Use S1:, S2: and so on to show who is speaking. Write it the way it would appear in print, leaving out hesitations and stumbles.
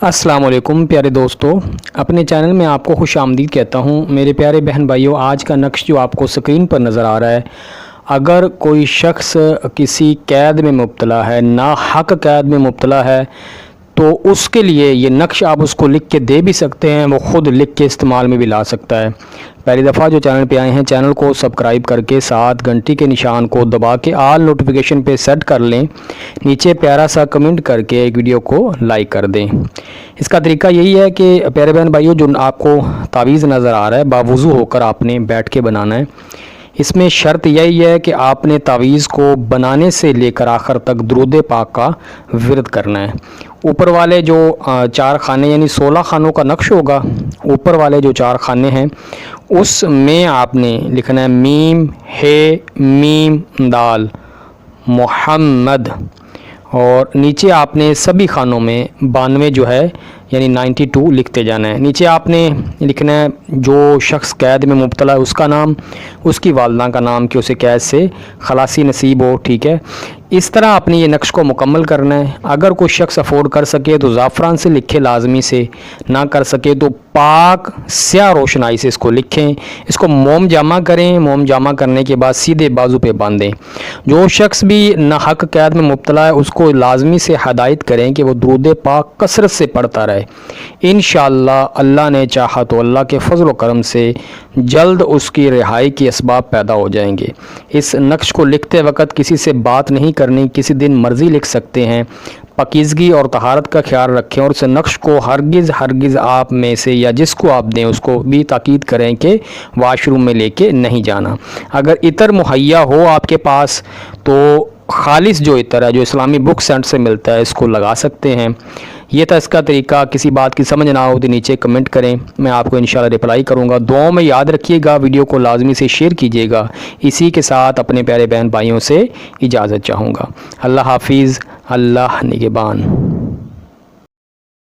S1: السلام علیکم پیارے دوستو، اپنے چینل میں آپ کو خوش آمدید کہتا ہوں۔ میرے پیارے بہن بھائیوں، آج کا نقش جو آپ کو سکرین پر نظر آ رہا ہے، اگر کوئی شخص کسی قید میں مبتلا ہے، ناحق قید میں مبتلا ہے، تو اس کے لیے یہ نقش آپ اس کو لکھ کے دے بھی سکتے ہیں، وہ خود لکھ کے استعمال میں بھی لا سکتا ہے۔ پہلی دفعہ جو چینل پہ آئے ہیں، چینل کو سبسکرائب کر کے ساتھ گھنٹی کے نشان کو دبا کے آل نوٹیفیکیشن پہ سیٹ کر لیں، نیچے پیارا سا کمنٹ کر کے ایک ویڈیو کو لائک کر دیں۔ اس کا طریقہ یہی ہے کہ پیارے بہن بھائیوں، جو آپ کو تعویذ نظر آ رہا ہے، باوضو ہو کر آپ نے بیٹھ کے بنانا ہے۔ اس میں شرط یہی ہے کہ آپ نے تعویذ کو بنانے سے لے کر آخر تک درود پاک کا ورد کرنا ہے۔ اوپر والے جو 4 خانے یعنی 16 خانوں کا نقش ہوگا، اوپر والے جو 4 خانے ہیں اس میں آپ نے لکھنا ہے میم ہے میم دال محمد، اور نیچے آپ نے سبھی خانوں میں 92 جو ہے یعنی 92 لکھتے جانا ہے۔ نیچے آپ نے لکھنا ہے جو شخص قید میں مبتلا ہے اس کا نام، اس کی والدہ کا نام کہ اسے قید سے خلاصی نصیب ہو، ٹھیک ہے۔ اس طرح آپ نے یہ نقش کو مکمل کرنا ہے۔ اگر کوئی شخص افورڈ کر سکے تو زعفران سے لکھے لازمی سے، نہ کر سکے تو پاک سیاہ روشنائی سے اس کو لکھیں۔ اس کو موم جامع کریں، موم جامع کرنے کے بعد سیدھے بازو پہ باندھیں۔ جو شخص بھی ناحق قید میں مبتلا ہے اس کو لازمی سے ہدایت کریں کہ وہ درود پاک کثرت سے پڑھتا رہے۔ انشاءاللہ اللہ نے چاہا تو اللہ کے فضل و کرم سے جلد اس کی رہائی کے اسباب پیدا ہو جائیں گے۔ اس نقش کو لکھتے وقت کسی سے بات نہیں کرنی، کسی دن مرضی لکھ سکتے ہیں۔ پاکیزگی اور طہارت کا خیال رکھیں، اور اس نقش کو ہرگز آپ میں سے یا جس کو آپ دیں اس کو بھی تاکید کریں کہ واش روم میں لے کے نہیں جانا۔ اگر عطر مہیا ہو آپ کے پاس تو خالص جو عطر ہے جو اسلامی بک سینٹ سے ملتا ہے اس کو لگا سکتے ہیں۔ یہ تھا اس کا طریقہ۔ کسی بات کی سمجھ نہ ہو تو نیچے کمنٹ کریں، میں آپ کو انشاءاللہ رپلائی کروں گا۔ دعاؤں میں یاد رکھیے گا، ویڈیو کو لازمی سے شیئر کیجیے گا۔ اسی کے ساتھ اپنے پیارے بہن بھائیوں سے اجازت چاہوں گا۔ اللہ حافظ، اللہ نگہبان۔